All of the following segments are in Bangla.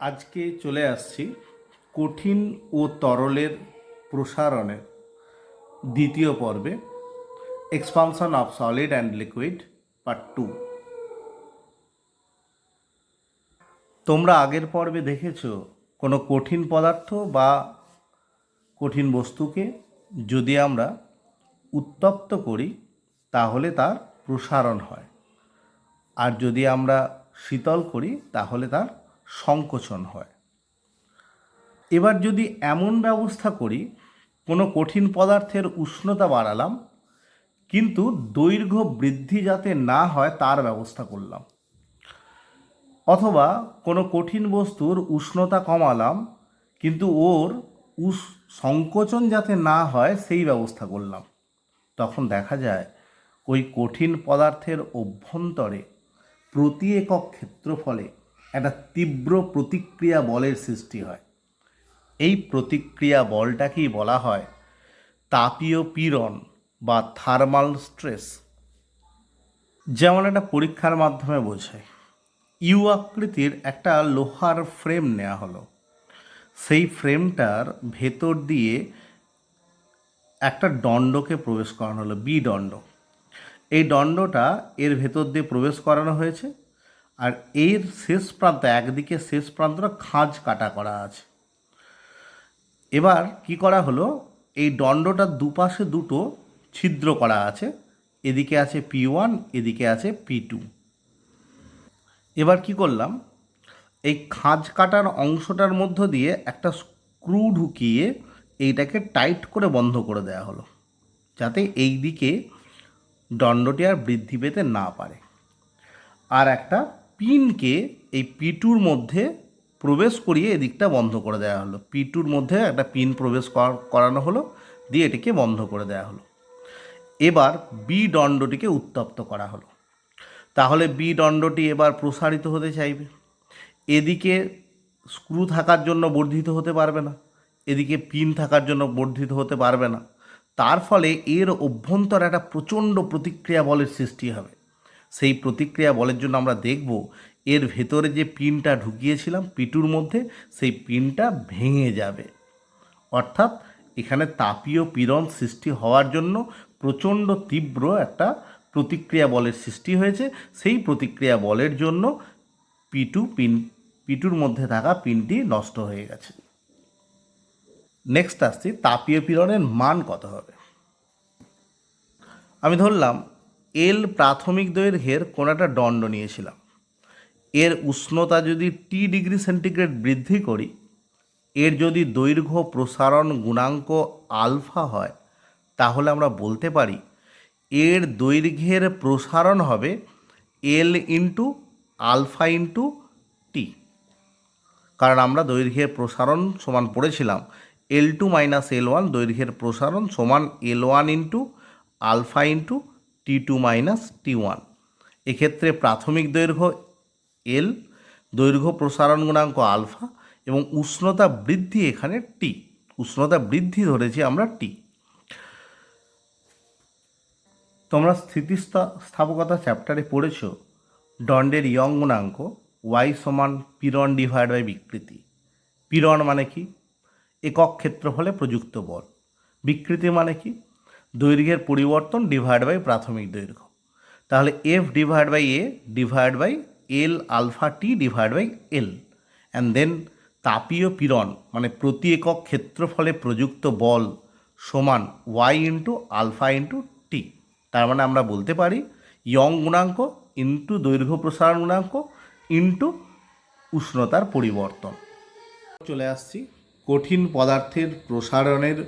আজকে চলে আসছি কঠিন ও তরলের প্রসারণের দ্বিতীয় পর্বে, expansion of solid and liquid part 2। তোমরা আগের পর্বে দেখেছো কোনো কঠিন পদার্থ বা কঠিন বস্তুকে যদি আমরা উত্তপ্ত করি তাহলে তার প্রসারণ হয়, আর যদি আমরা শীতল করি তাহলে তার সংকোচন হয়। এবার যদি এমন ব্যবস্থা করি, কোনো কঠিন পদার্থের উষ্ণতা বাড়ালাম কিন্তু দৈর্ঘ্য বৃদ্ধি যাতে না হয় তার ব্যবস্থা করলাম, অথবা কোনো কঠিন বস্তুর উষ্ণতা কমালাম কিন্তু ওর সংকোচন যাতে না হয় সেই ব্যবস্থা করলাম, তখন দেখা যায় ওই কঠিন পদার্থের অভ্যন্তরে প্রতি একক ক্ষেত্রফলে একটা তীব্র প্রতিক্রিয়া বলের সৃষ্টি হয়। এই প্রতিক্রিয়া বলটাকেই বলা হয় তাপীয় পীড়ন বা থার্মাল স্ট্রেস। যেমন একটা পরীক্ষার মাধ্যমে বোঝায়, ইউ আকৃতির একটা লোহার ফ্রেম নেওয়া হলো, সেই ফ্রেমটার ভেতর দিয়ে একটা দণ্ডকে প্রবেশ করানো হলো, বি দণ্ড। এই দণ্ডটা এর ভেতর দিয়ে প্রবেশ করানো হয়েছে, আর এর শেষ প্রান্ত, একদিকে শেষ প্রান্তটা খাঁজ কাটা করা আছে। এবার কি করা হলো, এই দণ্ডটার দুপাশে দুটো ছিদ্র করা আছে, এদিকে আছে P1, এদিকে আছে P2। এবার কি করলাম, এই খাঁজ কাটার অংশটার মধ্য দিয়ে একটা স্ক্রু ঢুকিয়ে এইটাকে টাইট করে বন্ধ করে দেওয়া হলো, যাতে এই দিকে দণ্ডটি আর বৃদ্ধি পেতে না পারে। আর একটা পিনকে এই P2-র মধ্যে প্রবেশ করিয়ে এদিকটা বন্ধ করে দেওয়া হলো, P2-র মধ্যে একটা পিন প্রবেশ করানো হলো, দিয়ে এটিকে বন্ধ করে দেওয়া হলো। এবার বি দণ্ডটিকে উত্তপ্ত করা হলো, তাহলে বি দণ্ডটি এবার প্রসারিত হতে চাইবে। এদিকে স্ক্রু থাকার জন্য বর্ধিত হতে পারবে না, এদিকে পিন থাকার জন্য বর্ধিত হতে পারবে না, তার ফলে এর অভ্যন্তরে একটা প্রচণ্ড প্রতিক্রিয়া বলের সৃষ্টি হবে। সেই প্রতিক্রিয়া বলের জন্য আমরা দেখব এর ভেতরে যে পিনটা ঢুকিয়েছিলাম P2-র মধ্যে, সেই পিনটা ভেঙে যাবে। অর্থাৎ এখানে তাপীয় পীড়ন সৃষ্টি হওয়ার জন্য প্রচণ্ড তীব্র একটা প্রতিক্রিয়া বলের সৃষ্টি হয়েছে। সেই প্রতিক্রিয়া বলের জন্য P2-র মধ্যে থাকা পিনটি নষ্ট হয়ে গেছে। নেক্সট আসছি তাপীয় পীড়নের মান কত হবে। আমি ধরলাম এল প্রাথমিক দৈর্ঘ্যের কোনো একটা দণ্ড নিয়েছিলাম, এর উষ্ণতা যদি T°C বৃদ্ধি করি, এর যদি দৈর্ঘ্য প্রসারণ গুণাঙ্ক আলফা হয়, তাহলে আমরা বলতে পারি এর দৈর্ঘ্যের প্রসারণ হবে L into alpha into T. কারণ আমরা দৈর্ঘ্যের প্রসারণ সমান পড়েছিলাম L2 মাইনাস L1, দৈর্ঘ্যের প্রসারণ সমান L1 into alpha into T2 minus T1। এক্ষেত্রে প্রাথমিক দৈর্ঘ্য L, দৈর্ঘ্য প্রসারণ গুণাঙ্ক আলফা, এবং উষ্ণতা বৃদ্ধি এখানে টি, উষ্ণতা বৃদ্ধি ধরেছি আমরা টি। তোমরা স্থিতিস্থাপকতা চ্যাপ্টারে পড়েছ দণ্ডের ইয়ং গুণাঙ্ক y সমান পীড়ন ডিভাইড বাই বিকৃতি। পীড়ন মানে কি? একক ক্ষেত্রফলে প্রযুক্ত বল। বিকৃতি মানে কি? দৈর্ঘ্যের পরিবর্তন ডিভাইড বাই প্রাথমিক দৈর্ঘ্য। তাহলে F divide by A divide by L alpha T divide by L, and then তাপীয় পীড়ন মানে প্রতি একক ক্ষেত্রফলে প্রযুক্ত বল সমান y into alpha into T. তার মানে আমরা বলতে পারি ইয়ং গুণাঙ্ক ইন্টু দৈর্ঘ্য প্রসারণ গুণাঙ্ক ইন্টু উষ্ণতার পরিবর্তন। চলে আসছি কঠিন পদার্থের প্রসারণের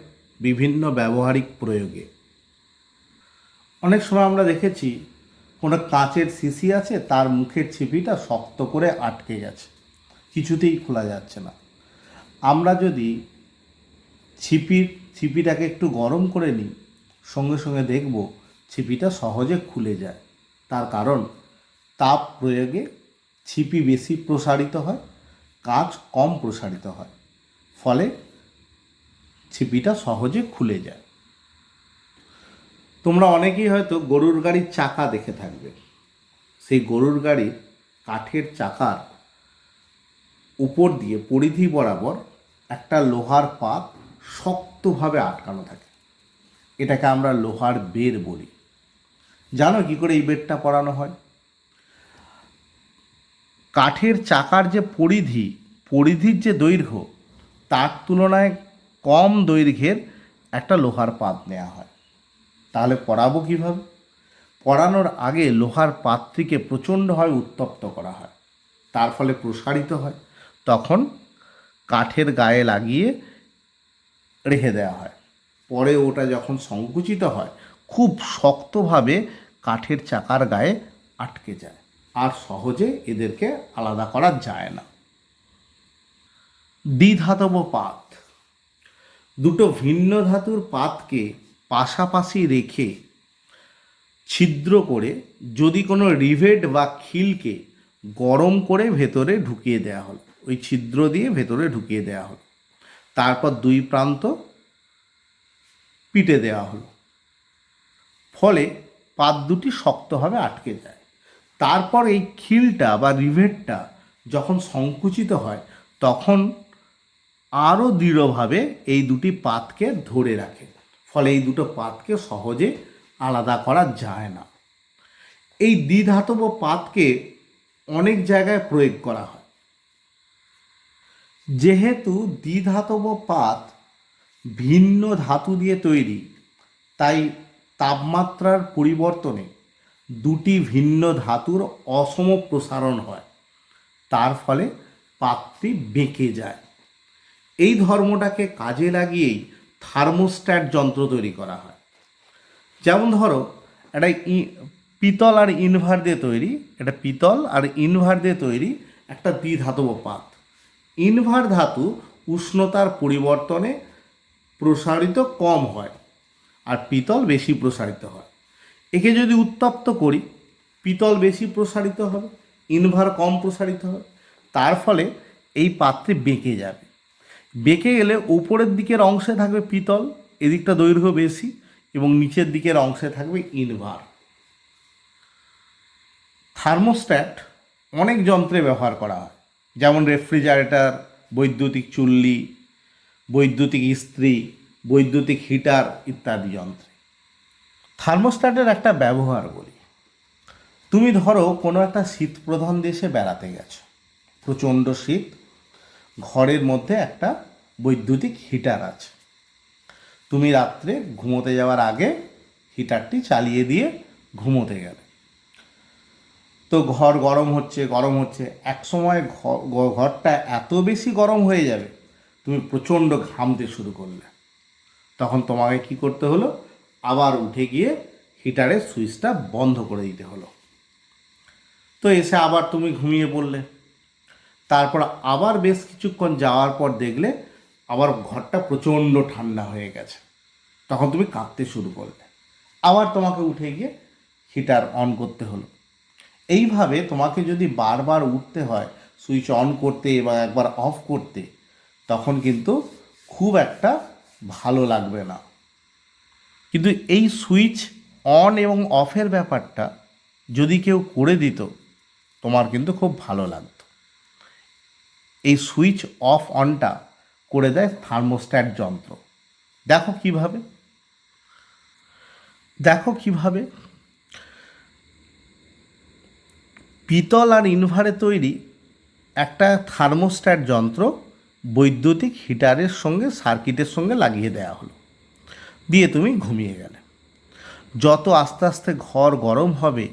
বিভিন্ন ব্যবহারিক প্রয়োগে। অনেক সময় আমরা দেখেছি কোনো কাঁচের শিশি আছে, তার মুখের ছিপিটা শক্ত করে আটকে গেছে, কিছুতেই খোলা যাচ্ছে না। আমরা যদি ছিপিটাকে একটু গরম করে নিই, সঙ্গে সঙ্গে দেখব ছিপিটা সহজে খুলে যায়। তার কারণ তাপ প্রয়োগে ছিপি বেশি প্রসারিত হয়, কাঁচ কম প্রসারিত হয়, ফলে ছিপিটা সহজে খুলে যায়। তোমরা অনেকেই হয়তো গরুর গাড়ির চাকা দেখে থাকবে। সেই গরুর গাড়ির কাঠের চাকার উপর দিয়ে পরিধি বরাবর একটা লোহার পাত শক্তভাবে আটকানো থাকে। এটাকে আমরা লোহার বের বলি। জানো কি করে এই বেরটা পরানো হয়? কাঠের চাকার যে পরিধির যে দৈর্ঘ্য, তার তুলনায় কম দৈর্ঘ্যের একটা লোহার পাত নেওয়া হয়। তাহলে পরাবো কীভাবে? পরানোর আগে লোহার পাতটিকে প্রচণ্ডভাবে উত্তপ্ত করা হয়, তার ফলে প্রসারিত হয়, তখন কাঠের গায়ে লাগিয়ে রেখে দেওয়া হয়। পরে ওটা যখন সংকুচিত হয়, খুব শক্তভাবে কাঠের চাকার গায়ে আটকে যায়, আর সহজে এদেরকে আলাদা করা যায় না। দ্বিধাতব পাত। দুটো ভিন্ন ধাতুর পাতকে পাশাপাশি রেখে ছিদ্র করে যদি কোনো রিভেট বা খিলকে গরম করে ভেতরে ঢুকিয়ে দেওয়া হলো, ওই ছিদ্র দিয়ে ভেতরে ঢুকিয়ে দেওয়া হলো, তারপর দুই প্রান্ত পিটে দেওয়া হলো, ফলে পাত দুটি শক্তভাবে আটকে যায়। তারপর এই খিলটা বা রিভেটটা যখন সংকুচিত হয়, তখন আরও দৃঢ়ভাবে এই দুটি পাতকে ধরে রাখে, ফলে এই দুটো পাতকে সহজে আলাদা করা যায় না। এই দ্বিধাতব পাতকে অনেক জায়গায় প্রয়োগ করা হয়। যেহেতু দ্বিধাতব পাত ভিন্ন ধাতু দিয়ে তৈরি, তাই তাপমাত্রার পরিবর্তনে দুটি ভিন্ন ধাতুর অসম প্রসারণ হয়, তার ফলে পাতটি বেঁকে যায়। এই ধর্মটাকে কাজে লাগিয়েই থার্মোস্ট্যাট যন্ত্র তৈরি করা হয়। যেমন ধরো, একটা পিতল আর ইনভার দিয়ে তৈরি, এটা পিতল আর ইনভার দিয়ে তৈরি একটা দ্বিধাতব পাত। ইনভার ধাতু উষ্ণতার পরিবর্তনে প্রসারিত কম হয়, আর পিতল বেশি প্রসারিত হয়। একে যদি উত্তপ্ত করি, পিতল বেশি প্রসারিত হবে, ইনভার কম প্রসারিত হবে, তার ফলে এই পাত্রে বেঁকে যাবে। বেঁকে গেলে উপরের দিকের অংশে থাকবে পিতল, এদিকটা দৈর্ঘ্য বেশি, এবং নিচের দিকের অংশে থাকবে ইনভার। থার্মোস্ট্যাট অনেক যন্ত্রে ব্যবহার করা হয়, যেমন রেফ্রিজারেটর, বৈদ্যুতিক চুল্লি, বৈদ্যুতিক ইস্ত্রি, বৈদ্যুতিক হিটার ইত্যাদি যন্ত্রে। থার্মোস্ট্যাটের একটা ব্যবহার বলি। তুমি ধরো কোনো একটা শীতপ্রধান দেশে বেড়াতে গেছো, প্রচণ্ড শীত, ঘরের মধ্যে একটা বৈদ্যুতিক হিটার আছে। তুমি রাত্রে ঘুমোতে যাওয়ার আগে হিটারটি চালিয়ে দিয়ে ঘুমোতে গেলে, তো ঘর গরম হচ্ছে, এক সময় ঘরটা এত বেশি গরম হয়ে যাবে, তুমি প্রচণ্ড ঘামতে শুরু করলে। তখন তোমাকে কি করতে হলো? আবার উঠে গিয়ে হিটারের সুইচটা বন্ধ করে দিতে হলো। তো এসে আবার তুমি ঘুমিয়ে পড়লে। তারপর আবার বেশ কিছুক্ষণ যাওয়ার পর দেখলে আবার ঘরটা প্রচণ্ড ঠান্ডা হয়ে গেছে। তখন তুমি কাঁপতে শুরু করলে, আবার তোমাকে উঠে গিয়ে হিটার অন করতে হলো। এইভাবে তোমাকে যদি বারবার উঠতে হয় সুইচ অন করতে বা একবার অফ করতে, তখন কিন্তু খুব একটা ভালো লাগবে না। কিন্তু এই সুইচ অন এবং অফের ব্যাপারটা যদি কেউ করে দিত, তোমার কিন্তু খুব ভালো লাগতো। এই সুইচ অফ অনটা করে দেয় থার্মোস্ট্যাট যন্ত্র। দেখো কিভাবে পিতল আর ইনভারে তৈরি একটা থার্মোস্ট্যাট যন্ত্র বৈদ্যুতিক হিটারের সঙ্গে সার্কিটের সঙ্গে লাগিয়ে দেওয়া হলো, দিয়ে তুমি ঘুমিয়ে গেলে। যত আস্তে আস্তে ঘর গরম হবে,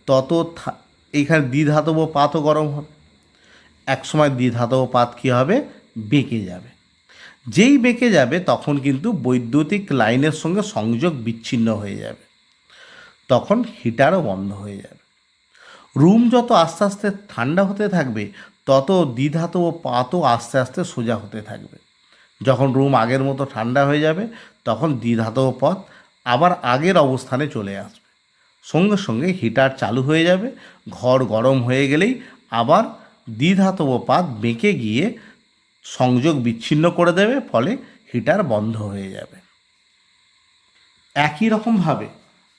তত এইখানে দ্বিধাতব পাতও গরম হবে। একসময় দ্বিধাতব পাত কী হবে? বেঁকে যাবে। যেই বেঁকে যাবে, তখন কিন্তু বৈদ্যুতিক লাইনের সঙ্গে সংযোগ বিচ্ছিন্ন হয়ে যাবে, তখন হিটারও বন্ধ হয়ে যাবে। রুম যত আস্তে আস্তে ঠান্ডা হতে থাকবে, তত দ্বিধাতব পাতও আস্তে আস্তে সোজা হতে থাকবে। যখন রুম আগের মতো ঠান্ডা হয়ে যাবে, তখন দ্বিধাতব পাত আবার আগের অবস্থানে চলে আসবে। সঙ্গে সঙ্গে হিটার চালু হয়ে যাবে। ঘর গরম হয়ে গেলেই আবার দ্বিধাতব পাত বেঁকে গিয়ে সংযোগ বিচ্ছিন্ন করে দেবে, ফলে হিটার বন্ধ হয়ে যাবে। একই রকমভাবে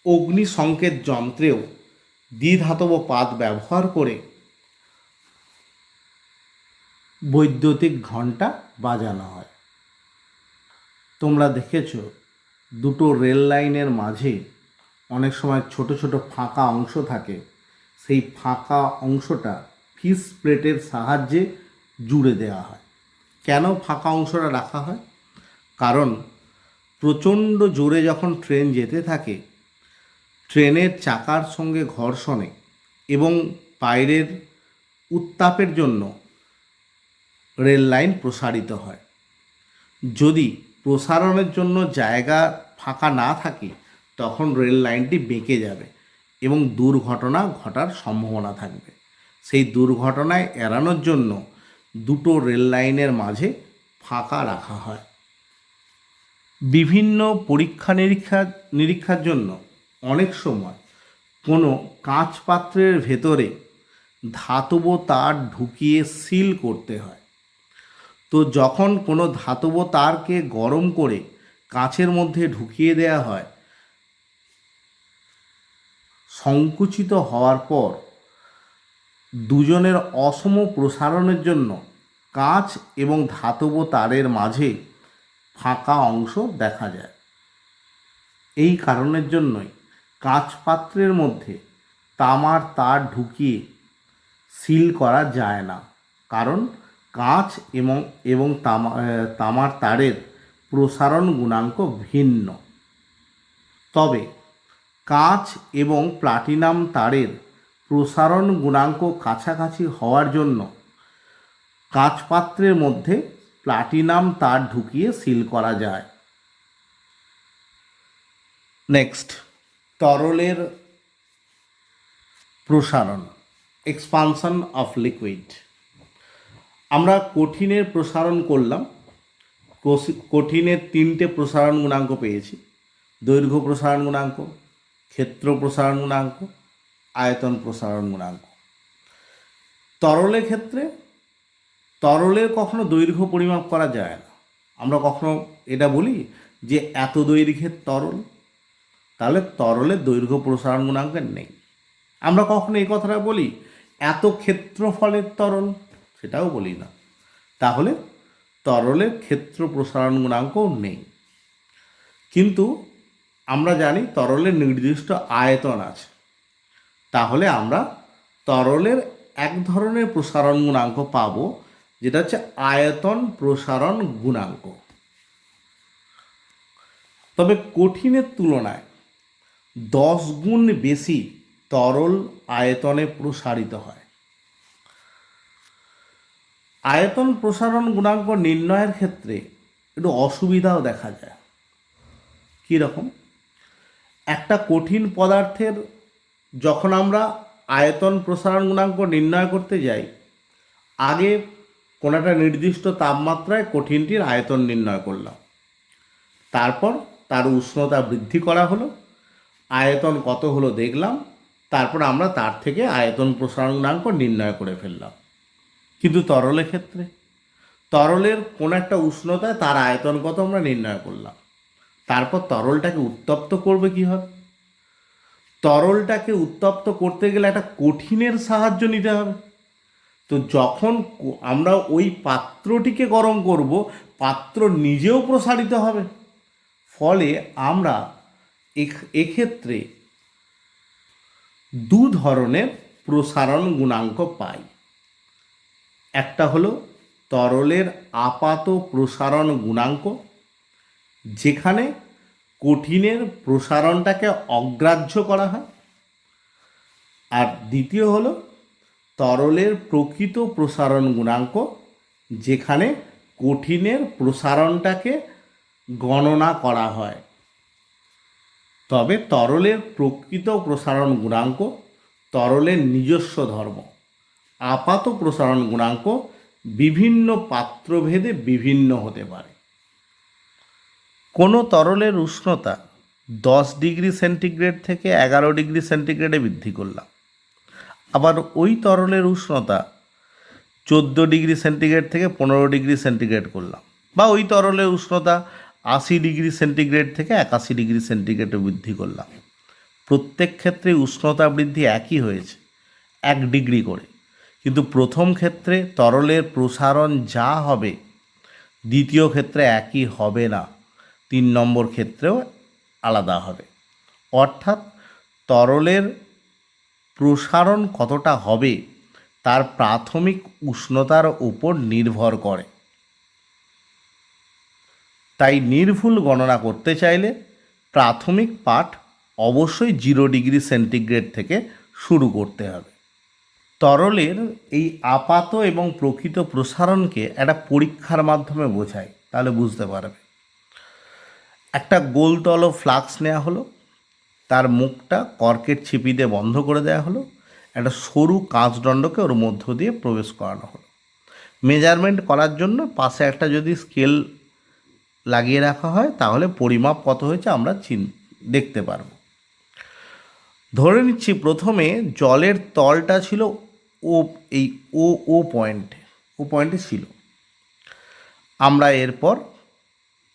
অগ্নি সংকেত যন্ত্রেও দ্বিধাতব পাত ব্যবহার করে বৈদ্যুতিক ঘণ্টা বাজানো হয়। তোমরা দেখেছ দুটো রেল লাইনের মাঝে অনেক সময় ছোট ছোট ফাঁকা অংশ থাকে, সেই ফাঁকা অংশটা ফিস প্লেটের সাহায্যে জুড়ে দেওয়া হয়। কেন ফাঁকা অংশটা রাখা হয়? কারণ প্রচণ্ড জোরে যখন ট্রেন যেতে থাকে, ট্রেনের চাকার সঙ্গে ঘর্ষণে এবং বাইরের উত্তাপের জন্য রেল লাইন প্রসারিত হয়। যদি প্রসারণের জন্য জায়গা ফাঁকা না থাকে, তখন রেল লাইনটি বেঁকে যাবে এবং দুর্ঘটনা ঘটার সম্ভাবনা থাকবে। সেই দুর্ঘটনায় এড়ানোর জন্য দুটো রেল লাইনের মাঝে ফাঁকা রাখা হয়। বিভিন্ন পরীক্ষা নিরীক্ষার জন্য অনেক সময় কোনো কাঁচ পাত্রের ভেতরে ধাতব তার ঢুকিয়ে সিল করতে হয়। তো যখন কোনো ধাতব তারকে গরম করে কাঁচের মধ্যে ঢুকিয়ে দেওয়া হয়, সংকুচিত হওয়ার পর দুজনের অসম প্রসারণের জন্য কাঁচ এবং ধাতব তারের মাঝে ফাঁকা অংশ দেখা যায়। এই কারণের জন্যই কাঁচ পাত্রের মধ্যে তামার তার ঢুকিয়ে সিল করা যায় না, কারণ কাঁচ এবং তামার তারের প্রসারণ গুণাঙ্ক ভিন্ন। তবে কাঁচ এবং প্লাটিনাম তারের প্রসারণ গুণাঙ্ক কাছাকাছি হওয়ার জন্য কাঁচ পাত্রের মধ্যে প্লাটিনাম তার ঢুকিয়ে সিল করা যায়। নেক্সট, তরলের প্রসারণ, এক্সপানশন অফ লিকুইড। আমরা কঠিনের প্রসারণ করলাম। কঠিনের তিনটে প্রসারণ গুণাঙ্ক পেয়েছি: দৈর্ঘ্য প্রসারণ গুণাঙ্ক, ক্ষেত্র প্রসারণ গুণাঙ্ক, আয়তন প্রসারণ গুণাঙ্ক। তরলের ক্ষেত্রে তরলের কখনো দৈর্ঘ্য পরিমাপ করা যায় না। আমরা কখনো এটা বলি যে এত দৈর্ঘ্যের তরল, তাহলে তরলের দৈর্ঘ্য প্রসারণ গুণাঙ্কের নেই। আমরা কখনো এই কথাটা বলি এত ক্ষেত্রফলের তরল, সেটাও বলি না। তাহলে তরলের ক্ষেত্র প্রসারণ গুণাঙ্কও নেই। কিন্তু আমরা জানি তরলের নির্দিষ্ট আয়তন আছে। তাহলে আমরা তরলের এক ধরনের প্রসারণ গুণাঙ্ক পাব, যেটা হচ্ছে আয়তন প্রসারণ গুণাঙ্ক। তবে কঠিনের তুলনায় 10 গুণ বেশি তরল আয়তনে প্রসারিত হয়। আয়তন প্রসারণ গুণাঙ্ক নির্ণয়ের ক্ষেত্রে একটু অসুবিধাও দেখা যায়। কী রকম? একটা কঠিন পদার্থের যখন আমরা আয়তন প্রসারণ গুণাঙ্ক নির্ণয় করতে যাই, আগে কোনো একটা নির্দিষ্ট তাপমাত্রায় কঠিনটির আয়তন নির্ণয় করলাম, তারপর তার উষ্ণতা বৃদ্ধি করা হলো, আয়তন কত হলো দেখলাম, তারপর আমরা তার থেকে আয়তন প্রসারণ গুণাঙ্ক নির্ণয় করে ফেললাম। কিন্তু তরলের ক্ষেত্রে তরলের কোনো একটা উষ্ণতায় তার আয়তন কত আমরা নির্ণয় করলাম, তারপর তরলটাকে উত্তপ্ত করবে কীভাবে? তরলটাকে উত্তপ্ত করতে গেলে একটা কঠিনের সাহায্য নিতে হবে। তো যখন আমরা ওই পাত্রটিকে গরম করব, পাত্র নিজেও প্রসারিত হবে। ফলে আমরা এক্ষেত্রে দু ধরনের প্রসারণ গুণাঙ্ক পাই। একটা হলো তরলের আপাত প্রসারণ গুণাঙ্ক, যেখানে কঠিনের প্রসারণটাকে অগ্রাহ্য করা হয়। আর দ্বিতীয় হলো তরলের প্রকৃত প্রসারণ গুণাঙ্ক, যেখানে কঠিনের প্রসারণটাকে গণনা করা হয়। তবে তরলের প্রকৃত প্রসারণ গুণাঙ্ক তরলের নিজস্ব ধর্ম। আপাত প্রসারণ গুণাঙ্ক বিভিন্ন পাত্রভেদে বিভিন্ন হতে পারে। কোনো তরলের উষ্ণতা 10 ডিগ্রি সেন্টিগ্রেড থেকে 11 ডিগ্রি সেন্টিগ্রেডে বৃদ্ধি করলাম, আবার ওই তরলের উষ্ণতা 14 ডিগ্রি সেন্টিগ্রেড থেকে 15 ডিগ্রি সেন্টিগ্রেড করলাম, বা ওই তরলের উষ্ণতা 80 ডিগ্রি সেন্টিগ্রেড থেকে 81 ডিগ্রি সেন্টিগ্রেডে বৃদ্ধি করলাম। প্রত্যেক ক্ষেত্রে উষ্ণতা বৃদ্ধি একই হয়েছে, 1 ডিগ্রি করে। কিন্তু প্রথম ক্ষেত্রে তরলের প্রসারণ যা হবে দ্বিতীয় ক্ষেত্রে একই হবে না, 3 নম্বর ক্ষেত্রেও আলাদা হবে। অর্থাৎ তরলের প্রসারণ কতটা হবে তার প্রাথমিক উষ্ণতার উপর নির্ভর করে। তাই নির্ভুল গণনা করতে চাইলে প্রাথমিক পাঠ অবশ্যই 0 ডিগ্রি সেন্টিগ্রেড থেকে শুরু করতে হবে। তরলের এই আপাত এবং প্রকৃত প্রসারণকে একটা পরীক্ষার মাধ্যমে বোঝায়, তাহলে বুঝতে পারবে। একটা গোলতল ফ্লাক্স নেওয়া হলো, তার মুখটা কর্কের ছিপি দিয়ে বন্ধ করে দেওয়া হলো, একটা সরু কাঁচদণ্ডকে ওর মধ্য দিয়ে প্রবেশ করানো হলো। মেজারমেন্ট করার জন্য পাশে একটা যদি স্কেল লাগিয়ে রাখা হয় তাহলে পরিমাপ কত হয়েছে আমরা দেখতে পারবো। ধরে নিচ্ছি প্রথমে জলের তলটা ছিল ও এই ও পয়েন্টে ছিল। আমরা এরপর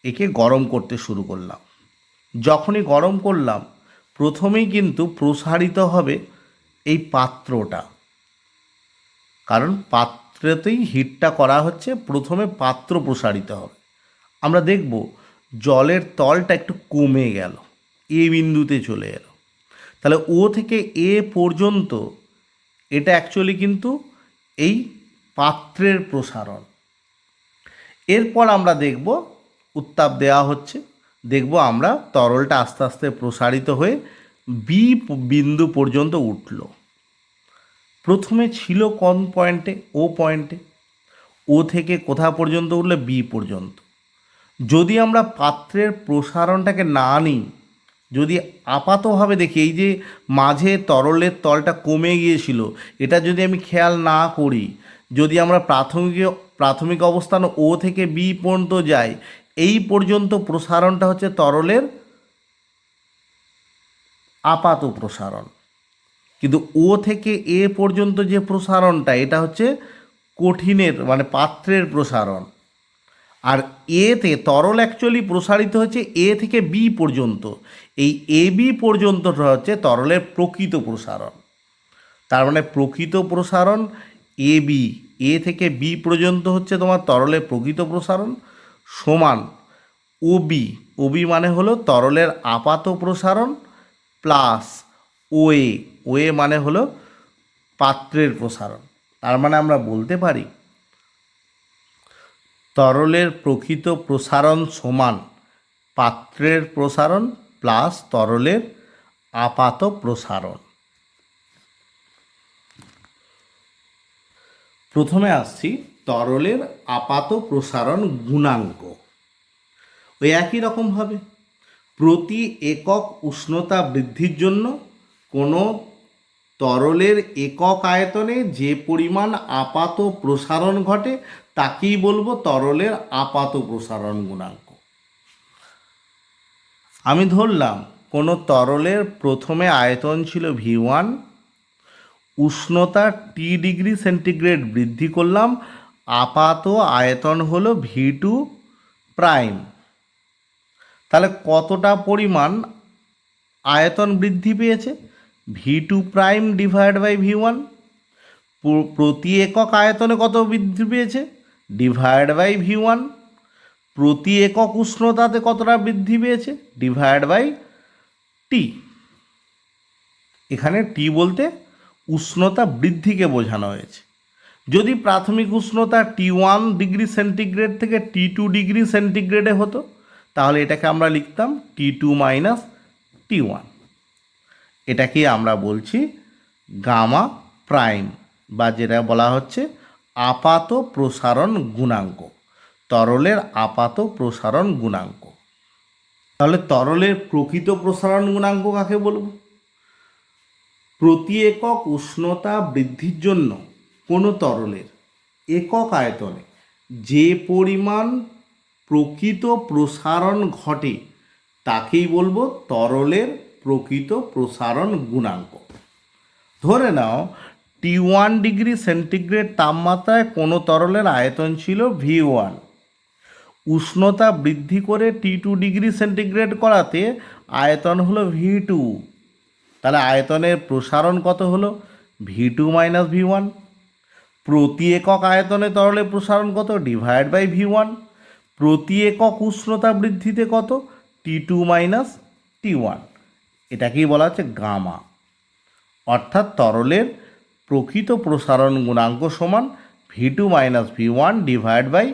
একে গরম করতে শুরু করলাম। যখনই গরম করলাম প্রথমেই কিন্তু প্রসারিত হবে এই পাত্রটা, কারণ পাত্রতেই হিটটা করা হচ্ছে, প্রথমে পাত্র প্রসারিত হবে। আমরা দেখব জলের তলটা একটু কমে গেল, এ বিন্দুতে চলে এলো। তাহলে ও থেকে এ পর্যন্ত এটা অ্যাকচুয়ালি কিন্তু এই পাত্রের প্রসারণ। এরপর আমরা দেখব উত্তাপ দেওয়া হচ্ছে, দেখব আমরা তরলটা আস্তে আস্তে প্রসারিত হয়ে বি বিন্দু পর্যন্ত উঠল। প্রথমে ছিল কোন পয়েন্টে? ও পয়েন্টে। ও থেকে কোথা পর্যন্ত উঠলে? বি পর্যন্ত। যদি আমরা পাত্রের প্রসারণটাকে না নিই, যদি আপাতভাবে দেখি এই যে মাঝে তরলের তলটা কমে গিয়েছিল, এটা যদি আমি খেয়াল না করি, যদি আমরা প্রাথমিক অবস্থান ও থেকে বি পর্যন্ত যাই, এই পর্যন্ত প্রসারণটা হচ্ছে তরলের আপাত প্রসারণ। কিন্তু ও থেকে এ পর্যন্ত যে প্রসারণটা, এটা হচ্ছে কঠিনের মানে পাত্রের প্রসারণ। আর এতে তরল অ্যাকচুয়ালি প্রসারিত হচ্ছে এ থেকে বি পর্যন্ত। এই এ বি পর্যন্তটা হচ্ছে তরলের প্রকৃত প্রসারণ। তার মানে প্রকৃত প্রসারণ এ বি, এ থেকে বি পর্যন্ত হচ্ছে তোমার তরলের প্রকৃত প্রসারণ, সমান ওবি, ওবি মানে হলো তরলের আপাত প্রসারণ, প্লাস ওএ, ওএ মানে হলো পাত্রের প্রসারণ। তার মানে আমরা বলতে পারি তরলের প্রকৃত প্রসারণ সমান পাত্রের প্রসারণ প্লাস তরলের আপাত প্রসারণ। প্রথমে আসছি তরলের আপাত প্রসারণ গুণাঙ্ক। ওই একই রকমভাবে প্রতি একক উষ্ণতা বৃদ্ধির জন্য কোনো তরলের একক আয়তনে যে পরিমাণ আপাত প্রসারণ ঘটে তাকেই বলবো তরলের আপাত প্রসারণ গুণাঙ্ক। আমি ধরলাম কোনো তরলের প্রথমে আয়তন ছিল V1, উষ্ণতা T°C বৃদ্ধি করলাম, আপাত আয়তন হলো V2 প্রাইম। তাহলে কতটা পরিমাণ আয়তন বৃদ্ধি পেয়েছে? V2 prime divide by V1। প্রতি একক আয়তনে কত বৃদ্ধি পেয়েছে? Divide by V1। প্রতি একক উষ্ণতাতে কতটা বৃদ্ধি পেয়েছে? Divide by T. এখানে টি বলতে উষ্ণতা বৃদ্ধিকে বোঝানো হয়েছে। যদি প্রাথমিক উষ্ণতা T1°C থেকে T2°C হতো তাহলে এটাকে আমরা লিখতাম T2 মাইনাস T1। এটাকে আমরা বলছি গামা প্রাইম, বা যেটা বলা হচ্ছে আপাত প্রসারণ গুণাঙ্ক, তরলের আপাত প্রসারণ গুণাঙ্ক। তাহলে তরলের প্রকৃত প্রসারণ গুণাঙ্ক কাকে বলবো? প্রতি একক উষ্ণতা বৃদ্ধির জন্য কোনো তরলের একক আয়তনে যে পরিমাণ প্রকৃত প্রসারণ ঘটে তাকেই বলবো তরলের প্রকৃত প্রসারণ গুণাঙ্ক। ধরে নাও T1°C তাপমাত্রায় কোনো তরলের আয়তন ছিল V1, উষ্ণতা বৃদ্ধি করে T2°C করাতে আয়তন হলো V2। তাহলে আয়তনের প্রসারণ কত হলো? V2 minus V1। প্রতি একক আয়তনে তরলের প্রসারণ কত, ডিভাইড বাই V1। প্রতি একক উষ্ণতা বৃদ্ধিতে কত, T2 মাইনাস T1। এটাকেই বলা হচ্ছে গামা। অর্থাৎ তরলের প্রকৃত প্রসারণ গুণাঙ্ক সমান V2 minus V1 divide by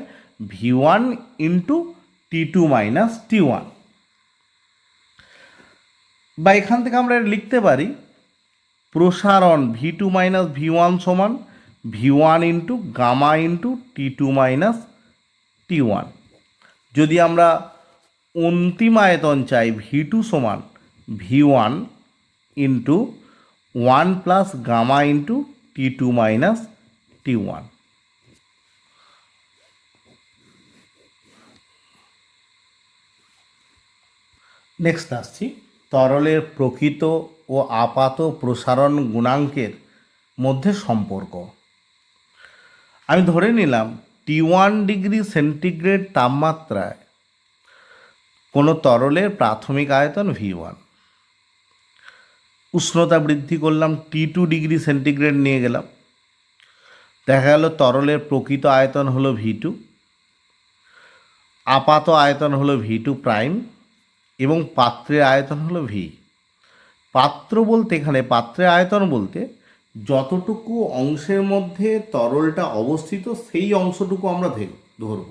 V1 into T2 minus T1। বা এখান থেকে আমরা লিখতে পারি প্রসারণ V2 মাইনাস V1 সমান V1 into gamma into T2 minus T1। যদি আমরা অন্তিম আয়তন চাই V2 সমান V1 into 1 plus gamma into T2 minus T1। Next আসছি তরলের প্রকৃত ও আপাত প্রসারণ গুণাঙ্কের মধ্যে সম্পর্ক। আমি ধরে নিলাম T1 ডিগ্রি সেন্টিগ্রেড তাপমাত্রায় কোনো তরলের প্রাথমিক আয়তন V1, উষ্ণতা বৃদ্ধি করলাম T2 ডিগ্রি সেন্টিগ্রেড নিয়ে গেলাম, দেখা গেল তরলের প্রকৃত আয়তন হলো V2, আপাত আয়তন হলো V2 প্রাইম এবং পাত্রের আয়তন হলো V। পাত্র বলতে এখানে পাত্রের আয়তন বলতে যতটুকু অংশের মধ্যে তরলটা অবস্থিত সেই অংশটুকু আমরা ধরব।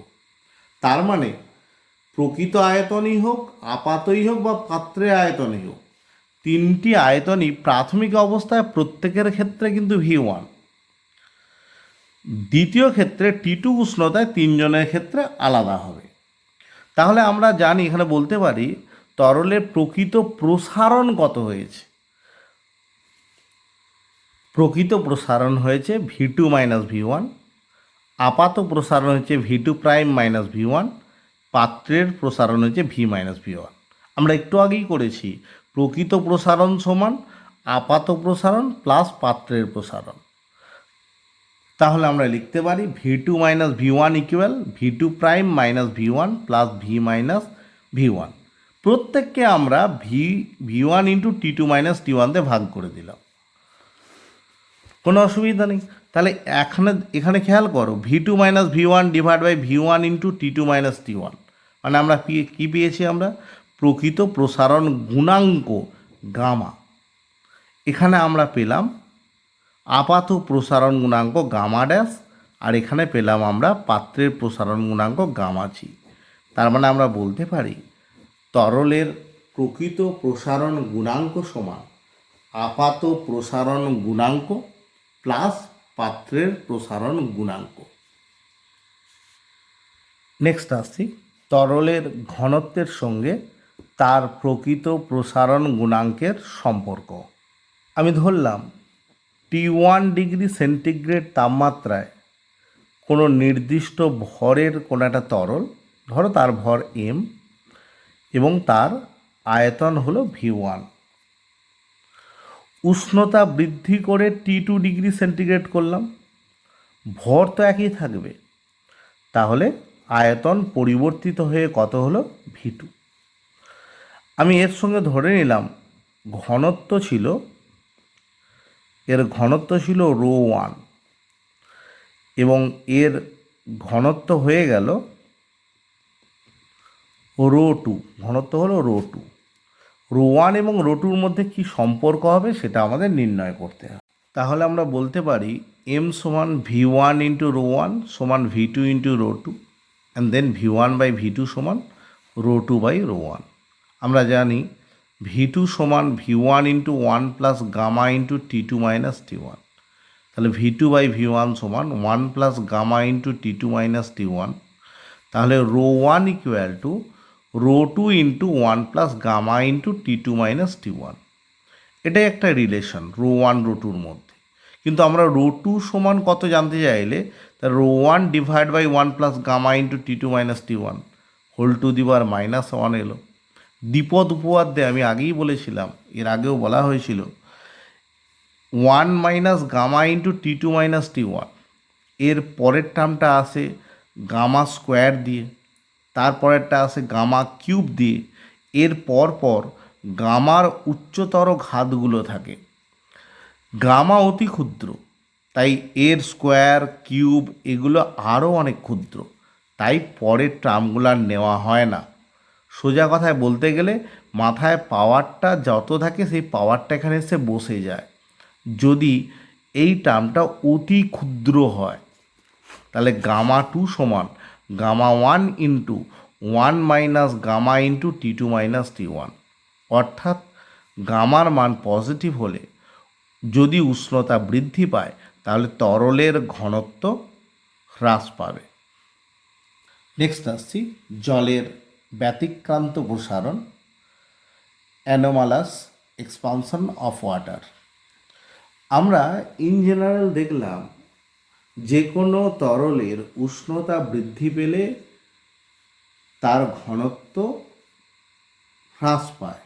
তার মানে প্রকৃত আয়তনই হোক, আপাতই হোক বা পাত্রের আয়তনই হোক, তিনটি আয়তনই প্রাথমিক অবস্থায় প্রত্যেকের ক্ষেত্রে কিন্তু V1। দ্বিতীয় ক্ষেত্রে T2 উষ্ণতায় তিনজনের ক্ষেত্রে আলাদা হবে। তাহলে আমরা জানি এখানে বলতে পারি তরলের প্রকৃত প্রসারণ কত হয়েছে। প্রকৃত প্রসারণ হয়েছে V2 মাইনাস V1, আপাত প্রসারণ হচ্ছে V2 প্রাইম মাইনাস V1, পাত্রের প্রসারণ হচ্ছে V মাইনাস V1। আমরা একটু আগেই করেছি প্রকৃত প্রসারণ সমান আপাত প্রসারণ প্লাস পাত্রের প্রসারণ। তাহলে আমরা লিখতে পারি V2 minus V1 equal V2 prime minus V1 plus V minus V1। প্রত্যেককে আমরা V1 into T2 minus T1 দিয়ে ভাগ করে দিলাম, কোনো অসুবিধা নেই। তাহলে এখানে খেয়াল করো V2 minus V1 divide by V1 into T2 minus T1, মানে আমরা কী পেয়েছি, আমরা প্রকৃত প্রসারণ গুণাঙ্ক গামা। এখানে আমরা পেলাম আপাত প্রসারণ গুণাঙ্ক গামা ড্যাশ, আর এখানে পেলাম আমরা পাত্রের প্রসারণ গুণাঙ্ক গামা জি। তার মানে আমরা বলতে পারি তরলের প্রকৃত প্রসারণ গুণাঙ্ক সমান আপাত প্রসারণ গুণাঙ্ক প্লাস পাত্রের প্রসারণ গুণাঙ্ক। নেক্সট আসছি তরলের ঘনত্বের সঙ্গে তার প্রকৃত প্রসারণ গুণাঙ্কের সম্পর্ক। আমি ধরলাম T1 ডিগ্রি সেন্টিগ্রেড তাপমাত্রায় কোনো নির্দিষ্ট ভরের কোনো একটা তরল, ধরো তার ভর m এবং তার আয়তন হলো V1। উষ্ণতা বৃদ্ধি করে T2 ডিগ্রি সেন্টিগ্রেড করলাম, ভর তো একই থাকবে, তাহলে আয়তন পরিবর্তিত হয়ে কত হলো V2। আমি এর সঙ্গে ধরে নিলাম ঘনত্ব ছিল, এর ঘনত্ব ছিল ρ1 এবং এর ঘনত্ব হয়ে গেল ρ2, ঘনত্ব হলো ρ2। ρ1 এবং ρ2-র মধ্যে কি সম্পর্ক হবে সেটা আমাদের নির্ণয় করতে হবে। তাহলে আমরা বলতে পারি m সমান V1 ইন্টু ρ1 সমান V2 into ρ2 and then V1 by V2 সমান ρ2 বাই ρ1। আমরা জানি V2 সমান V1 into 1 plus gamma into T2 minus T1। তাহলে V2 বাই V1 সমান 1 plus gamma into T2 minus T1। তাহলে ρ1 equal to ρ2 into 1 plus gamma into T2 minus T1। এটাই একটা রিলেশন ρ1 ρ2-র মধ্যে। কিন্তু আমরা ρ2 সমান কত জানতে চাইলে তা ρ1 divide by 1 plus gamma into T2 minus T1 whole to the power -1 এলো। দ্বিপদ উপপাদ্যে আমি আগেই বলেছিলাম, এর আগেও বলা হয়েছিল 1 minus gamma into T2 minus T1, এর পরের টার্মটা আসে গামা স্কোয়ার দিয়ে, তারপরেরটা আসে গামা কিউব দিয়ে, এর পর গামার উচ্চতর ঘাতগুলো থাকে। গামা অতি ক্ষুদ্র, তাই এর স্কোয়ার কিউব এগুলো আরও অনেক ক্ষুদ্র, তাই পরের টার্মগুলো আর নেওয়া হয় না। সোজা কথায় বলতে গেলে মাথায় পাওয়ারটা যত থাকে সেই পাওয়ারটা এখানে এসে বসে যায়। যদি এই টার্মটা অতি ক্ষুদ্র হয় তাহলে গামা টু সমান gamma one into one minus gamma into T two minus T one, অর্থাৎ গামার মান পজিটিভ হলে যদি উষ্ণতা বৃদ্ধি পায় তাহলে তরলের ঘনত্ব হ্রাস পাবে। নেক্সট আসছি জলের ব্যতিক্রান্ত প্রসারণ, অ্যানোমালাস এক্সপানশন অফ ওয়াটার। আমরা ইন জেনারেল দেখলাম যে কোনো তরলের উষ্ণতা বৃদ্ধি পেলে তার ঘনত্ব হ্রাস পায়,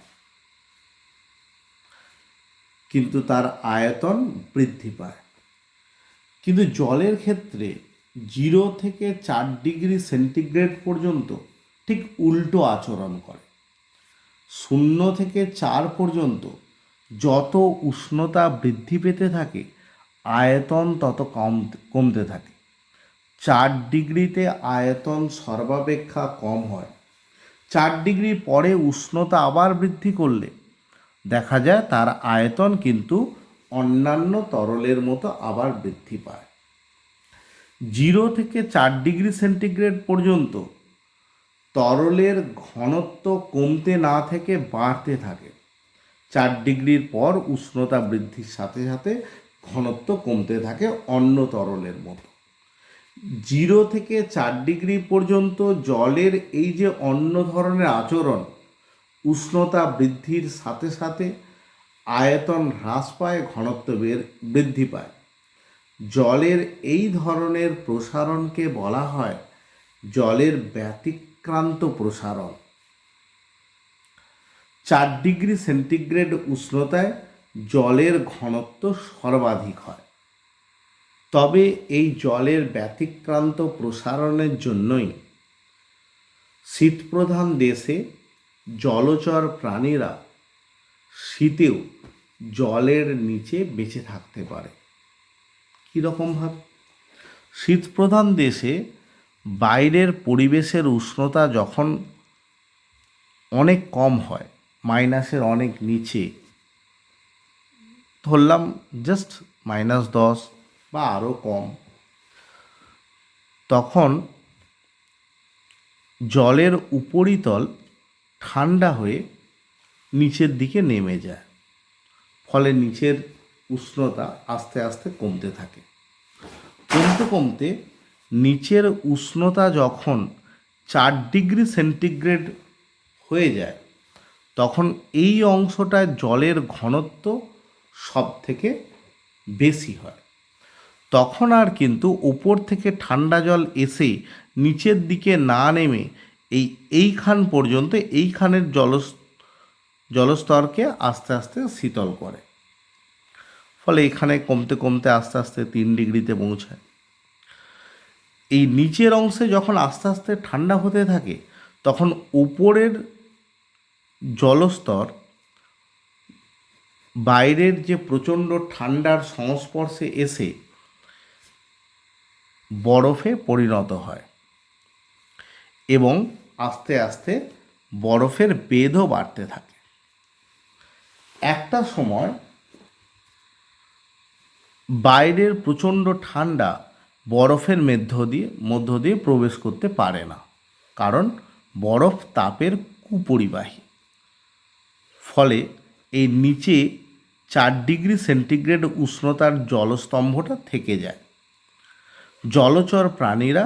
কিন্তু তার আয়তন বৃদ্ধি পায়। কিন্তু জলের ক্ষেত্রে 0 থেকে 4 ডিগ্রি সেন্টিগ্রেড পর্যন্ত ঠিক উল্টো আচরণ করে। 0 থেকে 4 পর্যন্ত যত উষ্ণতা বৃদ্ধি পেতে থাকে আয়তন তত কমতে থাকে। 4 ডিগ্রিতে আয়তন সর্বাপেক্ষা কম হয়। 4 ডিগ্রি পরে উষ্ণতা আবার বৃদ্ধি করলে দেখা যায় তার আয়তন কিন্তু অন্যান্য তরলের মতো আবার বৃদ্ধি পায়। 0 থেকে 4 ডিগ্রি সেন্টিগ্রেড পর্যন্ত তরলের ঘনত্ব কমতে না থেকে বাড়তে থাকে। 4 ডিগ্রির পর উষ্ণতা বৃদ্ধির সাথে সাথে ঘনত্ব কমতে থাকে অন্য তরলের মতো। 0 থেকে 4 ডিগ্রি পর্যন্ত জলের এই যে অন্য ধরনের আচরণ, উষ্ণতা বৃদ্ধির সাথে সাথে আয়তন হ্রাস পায়, ঘনত্ব বৃদ্ধি পায়। জলের এই ধরনের প্রসারণকে বলা হয় জলের ব্যতিক্রান্ত প্রসারণ। 4 ডিগ্রি সেন্টিগ্রেড উষ্ণতায় জলের ঘনত্ব সর্বাধিক হয়। তবে এই জলের ব্যতিক্রান্ত প্রসারণের জন্যই শীতপ্রধান দেশে জলচর প্রাণীরা শীতেও জলের নিচে বেঁচে থাকতে পারে। কীরকমভাবে? শীতপ্রধান দেশে বাইরের পরিবেশের উষ্ণতা যখন অনেক কম হয়, মাইনাসের অনেক নিচে, ধরলাম জাস্ট -10 বা আরও কম, তখন জলের উপরিতল ঠান্ডা হয়ে নিচের দিকে নেমে যায়, ফলে নিচের উষ্ণতা আস্তে আস্তে কমতে থাকে। কমতে কমতে নিচের উষ্ণতা যখন 4 ডিগ্রি সেন্টিগ্রেড হয়ে যায় তখন এই অংশটায় জলের ঘনত্ব সব থেকে বেশি হয়। তখন আর কিন্তু উপর থেকে ঠান্ডা জল এসে নিচের দিকে না নেমে এইখান পর্যন্ত এইখানের জলস্তরকে আস্তে আস্তে শীতল করে, ফলে এখানে কমতে কমতে আস্তে আস্তে 3 ডিগ্রিতে পৌঁছায়। এই নিচের অংশে যখন আস্তে আস্তে ঠান্ডা হতে থাকে তখন উপরের জলস্তর বাইরের যে প্রচণ্ড ঠান্ডার সংস্পর্শে এসে বরফে পরিণত হয় এবং আস্তে আস্তে বরফের বেধও বাড়তে থাকে। একটা সময় বাইরের প্রচণ্ড ঠান্ডা বরফের মধ্য দিয়ে প্রবেশ করতে পারে না, কারণ বরফ তাপের কুপরিবাহী। ফলে এই নিচে 4 ডিগ্রি সেন্টিগ্রেড উষ্ণতার জলস্তম্ভটা থেকে যায়। জলচর প্রাণীরা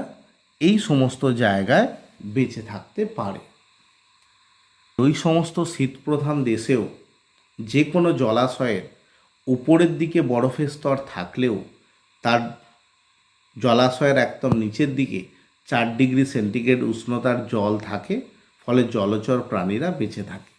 এই সমস্ত জায়গায় বেঁচে থাকতে পারে। ওই সমস্ত শীতপ্রধান দেশেও যে কোনো জলাশয়ের উপরের দিকে বরফের স্তর থাকলেও তার জলাশয়ের একদম নিচের দিকে 4 ডিগ্রি সেন্টিগ্রেড উষ্ণতার জল থাকে, ফলে জলচর প্রাণীরা বেঁচে থাকে।